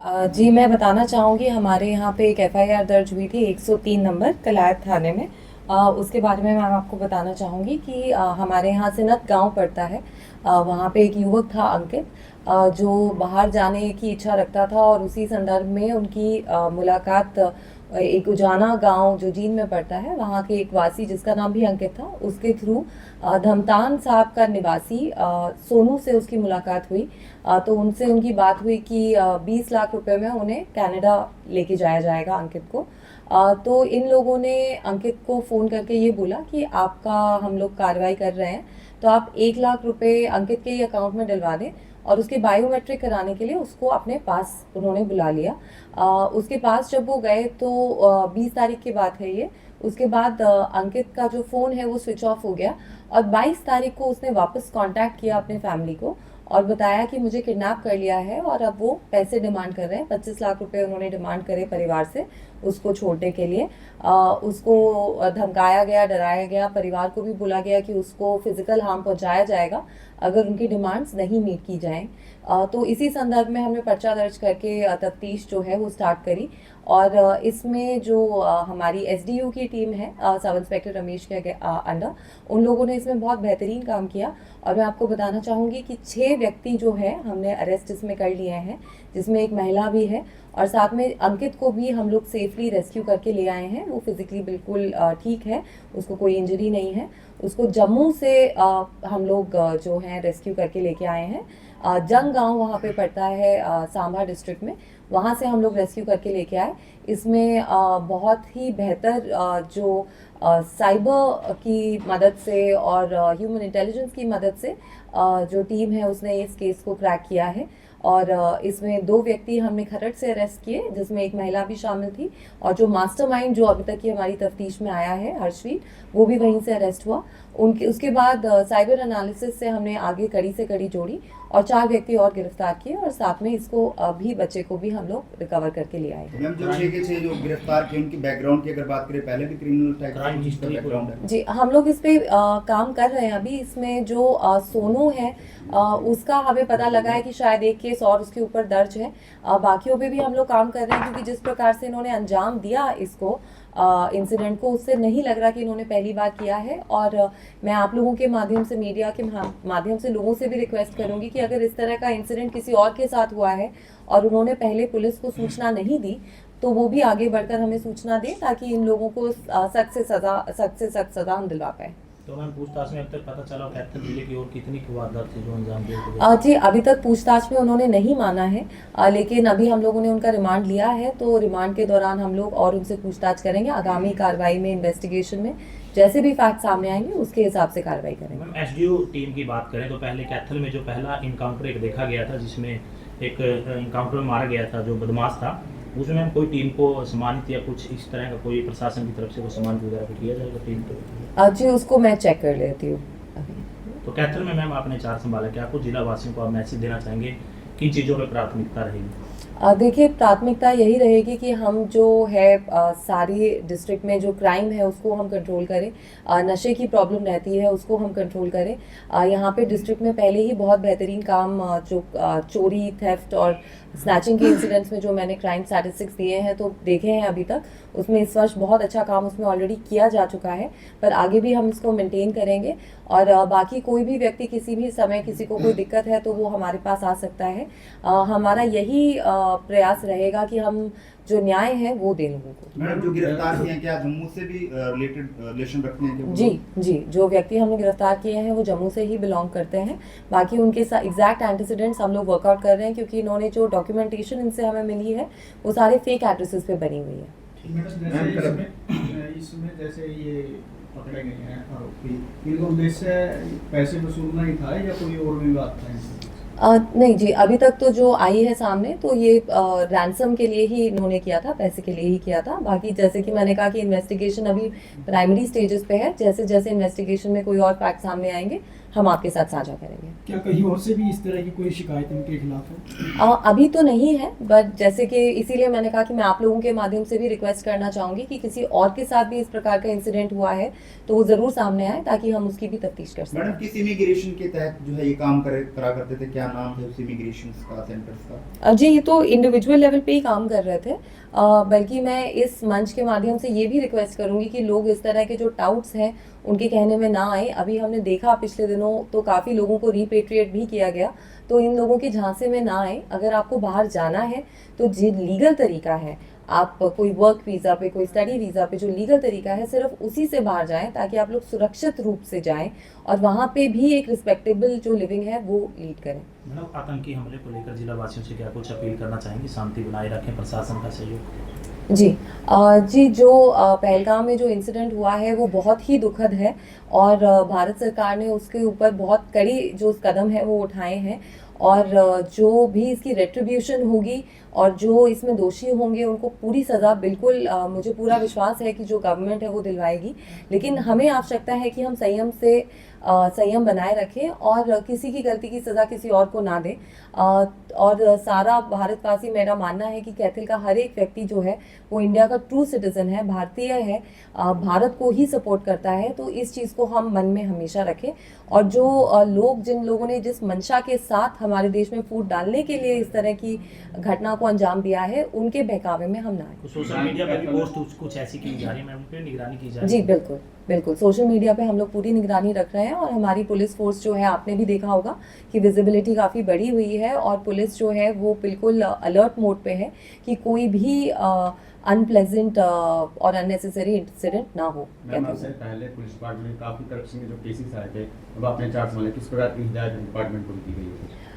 जी, मैं बताना चाहूँगी हमारे यहाँ पे एक एफआईआर दर्ज हुई थी 103 नंबर कलायत थाने में। उसके बारे में मैं आपको बताना चाहूँगी कि हमारे यहाँ सिनत गाँव पड़ता है। वहाँ पे एक युवक था अंकित, जो बाहर जाने की इच्छा रखता था और उसी संदर्भ में उनकी मुलाकात एक उजाना गांव जो जींद में पड़ता है वहाँ के एक वासी जिसका नाम भी अंकित था उसके थ्रू धमतान साहब का निवासी सोनू से उसकी मुलाकात हुई। तो उनसे उनकी बात हुई कि 20 लाख रुपए में उन्हें कनाडा लेके जाया जाएगा अंकित को। तो इन लोगों ने अंकित को फ़ोन करके ये बोला कि आपका हम लोग कार्रवाई कर रहे हैं, तो आप 1 लाख रुपए अंकित के ही अकाउंट में डलवा दें। और उसके बायोमेट्रिक कराने के लिए उसको अपने पास उन्होंने बुला लिया। उसके पास जब वो गए तो 20 तारीख की बात है ये। उसके बाद अंकित का जो फ़ोन है वो स्विच ऑफ हो गया और 22 तारीख को उसने वापस कांटेक्ट किया अपने फैमिली को और बताया कि मुझे किडनैप कर लिया है और अब वो पैसे डिमांड कर रहे हैं। 25 लाख रुपए उन्होंने डिमांड करे परिवार से उसको छोड़ने के लिए। उसको धमकाया गया, डराया गया, परिवार को भी बोला गया कि उसको फिजिकल हार्म पहुंचाया जाएगा अगर उनकी डिमांड्स नहीं मीट की जाएं। तो इसी संदर्भ में हमने पर्चा दर्ज करके तफ्तीश जो है वो स्टार्ट करी और इसमें जो हमारी एसडीयू की टीम है सब इंस्पेक्टर रमेश के अंडर, उन लोगों ने इसमें बहुत बेहतरीन काम किया। और मैं आपको बताना चाहूँगी कि 6 व्यक्ति जो है हमने अरेस्ट इसमें कर लिए हैं, जिसमें एक महिला भी है और साथ में अंकित को भी हम लोग सेफली रेस्क्यू करके ले आए हैं। वो फिजिकली बिल्कुल ठीक है, उसको कोई इंजरी नहीं है। उसको जम्मू से हम लोग जो हैं रेस्क्यू करके लेके आए हैं। जंग गांव वहाँ पे पड़ता है सांबा डिस्ट्रिक्ट में, वहाँ से हम लोग रेस्क्यू करके लेके आए। इसमें बहुत ही बेहतर जो साइबर की मदद से और ह्यूमन इंटेलिजेंस की मदद से जो टीम है उसने इस केस को क्रैक किया है। और इसमें 2 व्यक्ति हमने खरड़ से अरेस्ट किए जिसमें एक महिला भी शामिल थी और जो मास्टरमाइंड जो अभी तक की हमारी तफ्तीश में आया है हर्षवीर, वो भी वहीं से अरेस्ट हुआ। उसके बाद साइबर एनालिसिस से हमने आगे कड़ी से कड़ी जोड़ी और 4 व्यक्ति और गिरफ्तार किए और साथ में इसको अभी बच्चे को भी हम लोग रिकवर करके ले आए हैं। मैम, जो 6 के 6 जो गिरफ्तार किए उनकी बैकग्राउंड की अगर बात करें, पहले भी क्रिमिनल टाइप का बैकग्राउंड है? जी, हम लोग इस पे काम कर रहे हैं अभी। इसमें जो सोनू है उसका हमें पता लगा है कि शायद एक केस और उसके ऊपर दर्ज है। बाकियों पे भी हम लोग काम कर रहे हैं क्योंकि जिस प्रकार से इन्होंने अंजाम दिया इसको इंसिडेंट को, उससे नहीं लग रहा कि इन्होंने पहली बार किया है। और मैं आप लोगों के माध्यम से, मीडिया के माध्यम से लोगों से भी रिक्वेस्ट करूंगी कि अगर इस तरह का इंसिडेंट किसी और के साथ हुआ है और उन्होंने पहले पुलिस को सूचना नहीं दी तो वो भी आगे बढ़कर हमें सूचना दें ताकि इन लोगों को सख्त से सख्त सजा हम दिलवा पाए। तो मैम, पूछताछ में अब तक पता चला कैथल जिले की और कितनी वारदात थी जो अंजाम दिए? जी, अभी तक पूछताछ में उन्होंने नहीं माना है, लेकिन अभी हम लोगों ने उनका रिमांड लिया है तो रिमांड के दौरान हम लोग और उनसे पूछताछ करेंगे। आगामी कार्रवाई में, इन्वेस्टिगेशन में जैसे भी फैक्ट सामने आएंगे उसके हिसाब से कार्रवाई करेंगे। मैम, एसडीओ टीम की बात करें तो पहले कैथल में जो पहला इनकाउंटर एक देखा गया था जिसमें एक इनकाउंटर में मारा गया था जो बदमाश था, उसमें हम कोई टीम को सम्मानित या कुछ इस तरह का कोई प्रशासन की तरफ से कोई सम्मान वगैरह किया जाएगा टीम को? जी, उसको मैं चेक कर लेती हूँ अभी। तो कैथल में मैम आपने 4 संभाला, क्या आपको जिला वासियों को आप मैसेज देना चाहेंगे, किन चीज़ों पर प्राथमिकता रहेगी? देखिए, प्राथमिकता यही रहेगी कि हम जो है सारी डिस्ट्रिक्ट में जो क्राइम है उसको हम कंट्रोल करें। नशे की प्रॉब्लम रहती है उसको हम कंट्रोल करें। यहाँ पे डिस्ट्रिक्ट में पहले ही बहुत बेहतरीन काम जो चोरी, थेफ्ट और स्नैचिंग के इंसिडेंट्स में जो मैंने क्राइम स्टैटिस्टिक्स दिए हैं तो देखे हैं अभी तक, उसमें इस वर्ष बहुत अच्छा काम उसमें ऑलरेडी किया जा चुका है, पर आगे भी हम इसको मेंटेन करेंगे। और बाकी कोई भी व्यक्ति किसी भी समय किसी को कोई दिक्कत है तो वो हमारे पास आ सकता है। हमारा यही प्रयास रहेगा कि हम जो न्याय है वो दें लोगों को। मैडम, जो गिरफ्तार किए हैं क्या जम्मू से भी रिलेटेड रिलेशन रखते हैं? जी, जो व्यक्ति हमने गिरफ्तार किए हैं वो जम्मू से ही बिलोंग करते हैं। बाकी उनके एग्जैक्ट एंटीसीडेंट्स हम लोग वर्कआउट कर रहे हैं क्योंकि इन्होंने जो डॉक्यूमेंटेशन इनसे हमें मिली है वो सारे फेक एड्रेसेस पे बनी हुई है। इसमें जैसे ये पकड़े गए हैं आरोपी, इनका उद्देश्य पैसे वसूलना ही था या कोई और भी बात था? नहीं जी, अभी तक तो जो आई है सामने तो ये रैंसम के लिए ही इन्होंने किया था, पैसे के लिए ही किया था। बाकी जैसे कि मैंने कहा कि इन्वेस्टिगेशन अभी प्राइमरी स्टेजेस पे है, जैसे जैसे इन्वेस्टिगेशन में कोई और फैक्ट सामने आएंगे हम आपके साथ साझा करेंगे। क्या कहीं और से भी इस तरह की कोई शिकायत इनके खिलाफ है? अभी तो नहीं है, बट जैसे कि इसीलिए मैंने कहा कि मैं आप लोगों के माध्यम से भी रिक्वेस्ट करना चाहूँगी कि किसी और के साथ भी इस प्रकार का इंसिडेंट हुआ है तो वो ज़रूर सामने आए ताकि हम उसकी भी तफ्तीश कर मैडम सकें। किस इमिग्रेशन के तहत जो है ये काम करा करते थे, क्या नाम थे उस इमिग्रेशन का, सेंटर्स का? जी, ये तो इंडिविजुअल लेवल पे ही काम कर रहे थे। बल्कि मैं इस मंच के माध्यम से ये भी रिक्वेस्ट करूँगी कि लोग इस तरह के जो टाउट्स हैं उनके कहने में ना आए। अभी हमने देखा पिछले दिनों तो काफ़ी लोगों को रिपेट्रिएट भी किया गया, तो इन लोगों के झांसे में ना आए। अगर आपको बाहर जाना है तो जो लीगल तरीका है, आप कोई वर्क वीज़ा पे, कोई स्टडी वीज़ा पे जो लीगल तरीका है सिर्फ उसी से बाहर जाएं ताकि आप लोग सुरक्षित रूप से जाएं और वहाँ पे भी एक रिस्पेक्टेबल जो लिविंग है वो लीड करें। मतलब आतंकी हमले को लेकर जिला वासियों से क्या कुछ अपील करना चाहेंगे? शांति बनाए रखें, प्रशासन का सहयोग। जी, जो पहलगाम में जो इंसिडेंट हुआ है वो बहुत ही दुखद है और भारत सरकार ने उसके ऊपर बहुत कड़ी जो कदम है वो उठाए हैं और जो भी इसकी रेट्रिब्यूशन होगी और जो इसमें दोषी होंगे उनको पूरी सज़ा बिल्कुल मुझे पूरा विश्वास है कि जो गवर्नमेंट है वो दिलवाएगी। लेकिन हमें आवश्यकता है कि हम संयम बनाए रखें और किसी की गलती की सज़ा किसी और को ना दें। और सारा भारतवासी, मेरा मानना है कि कैथल का हर एक व्यक्ति जो है वो इंडिया का ट्रू सिटीज़न है, भारतीय है, भारत को ही सपोर्ट करता है। तो इस चीज़ को हम मन में हमेशा रखें और जो जिन लोगों ने जिस मंशा के साथ हमारे देश में फूट डालने के लिए इस तरह की घटना को अंजाम दिया है उनके बहकावे में हम ना आए। सोशल मीडिया पर भी पोस्ट कुछ ऐसी की जा रही है, मैम, उन पे निगरानी की जा रही जी है? बिल्कुल सोशल मीडिया पे हम लोग पूरी निगरानी रख रहे हैं और हमारी पुलिस फोर्स जो है, आपने भी देखा होगा कि विजिबिलिटी काफ़ी बढ़ी हुई है और पुलिस जो है वो बिल्कुल अलर्ट मोड पे है कि कोई भी अनप्लेजेंट और अननेसेसरी इंसिडेंट ना हो। मैम, आपसे पहले पुलिस डिपार्टमेंट में काफ़ी करप्शन के जो केसेस आए थे, अब आपने चार्ज वाले किस प्रकार की हिदायत डिपार्टमेंट को दी गई है?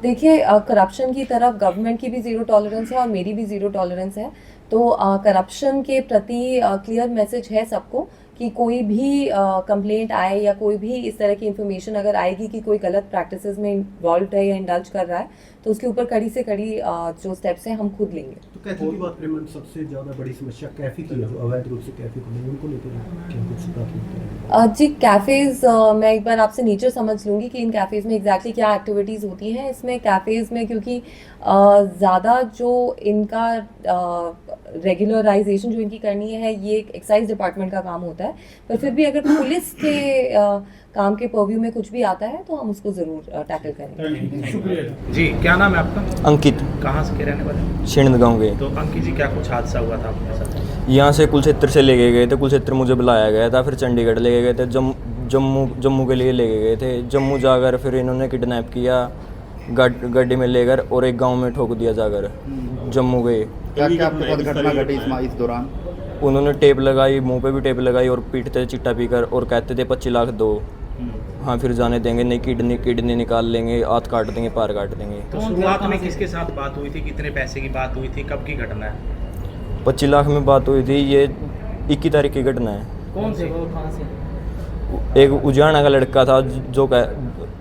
देखिए, करप्शन की तरफ गवर्नमेंट की भी ज़ीरो टॉलरेंस है और मेरी भी ज़ीरो टॉलरेंस है। तो करप्शन के प्रति क्लियर मैसेज है सबको कि कोई भी कंप्लेंट आए या कोई भी इस तरह की इन्फॉर्मेशन अगर आएगी कि कोई गलत प्रैक्टिसेस में इन्वॉल्व है या इंडल्ज कर रहा है तो उसके ऊपर कड़ी से कड़ी जो स्टेप्स हैं हम खुद लेंगे। तो कैथल की बात करें, सबसे ज़्यादा बड़ी समस्या कैफे की है, जो अवैध रूप से कैफे खुले हैं, उनको लेकर क्या कुछ प्राथमिकता है? जी, कैफ़ेज़ मैं एक बार आपसे नेचर समझ लूँगी कि इन कैफ़ेज़ में एग्जैक्टली क्या एक्टिविटीज़ होती हैं। इसमें कैफ़ेज़ में क्योंकि ज़्यादा जो इनका रेगुलराइजेशन जो इनकी करनी है ये एक्साइज डिपार्टमेंट का काम होता है, पर फिर भी अगर पुलिस के काम के पर्व्यू में कुछ भी आता है तो हम उसको ज़रूर टैकल करेंगे। शुक्रिया जी, क्या नाम है आपका? अंकित, कहाँ से के रहने वाले? छिंद गाँव के। तो अंकित जी, क्या कुछ हादसा हुआ था आपके साथ? यहाँ से कुलक्षेत्र से लेके गए थे, कुलक्षेत्र मुझे बुलाया गया था, फिर चंडीगढ़ लेके गए थे, जम्मू के लिए लेके गए थे। जम्मू जाकर फिर इन्होंने किडनैप किया, गाड़ी में लेकर और एक गांव में ठोक दिया जाकर जम्मू गए। क्या क्या आपके साथ घटना घटी इस दौरान? उन्होंने टेप लगाई, मुंह पे भी टेप लगाई और पीटते चिट्टा पीकर और कहते थे 25 लाख दो। हाँ, फिर जाने देंगे नहीं, किडनी निकाल लेंगे, हाथ काट देंगे, पार काट देंगे। तो शुरुआत में किसके साथ बात हुई थी, कितने पैसे की बात हुई थी, कब की घटना है? 25 लाख में बात हुई थी, ये 21 तारीख की घटना है। कौन से, कहाँ से? एक उजाना का लड़का था जो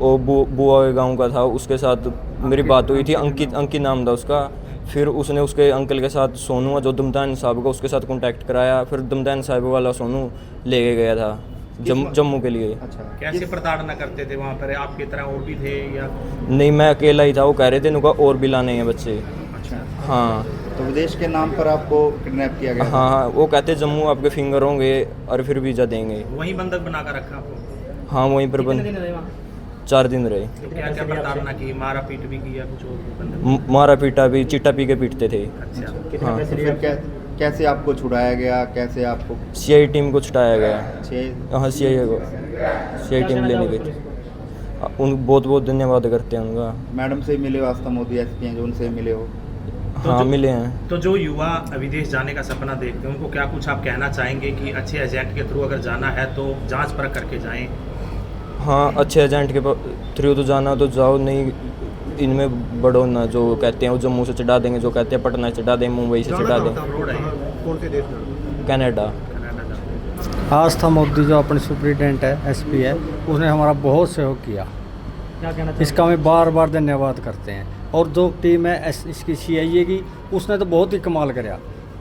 वो बुआ के गाँव का था, उसके साथ मेरी बात हुई थी। अंकित नाम था उसका। फिर उसने उसके अंकल के साथ सोनू जो दमदान साहब का, उसके साथ कांटेक्ट कराया। फिर दमदान साहब वाला सोनू लेके गया था जम्मू के लिए। अच्छा, कैसे प्रताड़ना करते थे वहाँ पर? आपकी तरह और भी थे या? नहीं, मैं अकेला ही था। वो कह रहे थे इनका और भी लाने हैं बच्चे। अच्छा, हाँ। तो विदेश के नाम पर आपको किडनैप किया गया? हाँ, वो कहते जम्मू आपके फिंगर होंगे और फिर वीज़ा देंगे। वहीं बंधक बना कर रखा आपको? हाँ, वहीं पर 4 दिन रहे। तो क्या क्या प्रताड़ना की, मारा पीट भी की या कुछ और? मारा पीटा भी, चिट्टा पी के पीटते थे। अच्छा, हाँ। तो फिर कैसे आपको छुड़ाया गया, कैसे आपको? CI टीम को छुटाया गया। हाँ, CI टीम लेने गई थी। उन बहुत धन्यवाद करते हैं उनका। मैडम से मिले हो, आस्था मोदी SP हैं जो, उनसे मिले हो? हाँ, मिले हैं। तो जो युवा विदेश जाने का सपना देखते हैं उनको क्या कुछ आप कहना चाहेंगे कि अच्छे एजेंट के थ्रू अगर जाना है तो जांच परख करके जाएं? हाँ, अच्छे एजेंट के थ्रू तो जाना तो जाओ, नहीं इनमें बढ़ो ना। जो कहते हैं वो जम्मू से चढ़ा देंगे, जो कहते हैं पटना से चढ़ा दें, मुंबई से चढ़ा दें, रोड है कौन से देश में? कनाडा। आस्था मोदी जो अपने सुप्रिटेंडेंट है, SP है, उसने हमारा बहुत सहयोग किया। इसका हमें बार बार धन्यवाद करते हैं। और जो टीम है इसकी CIA की, उसने तो बहुत ही कमाल कराया।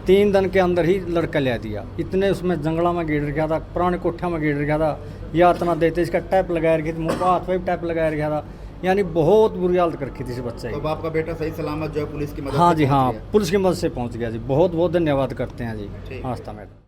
3 दिन के अंदर ही लड़का ले दिया। इतने उसमें जंगला में गिर गया था, पुराने कोठा में गिर गया था, या इतना देते इसका टैप लगाया रखी थी, मुँह हाथ पे भी टैप लगाया रखा था, यानी बहुत बुरी हालत कर रखी थी इस बच्चे तो की। आपका बेटा सही सलामत जो है पुलिस की मदद हाँ से जी, पहुंच हाँ, गया। पुलिस की मदद से पहुंच गया जी। बहुत बहुत धन्यवाद करते हैं जी ठीक है। आस्था मैडम।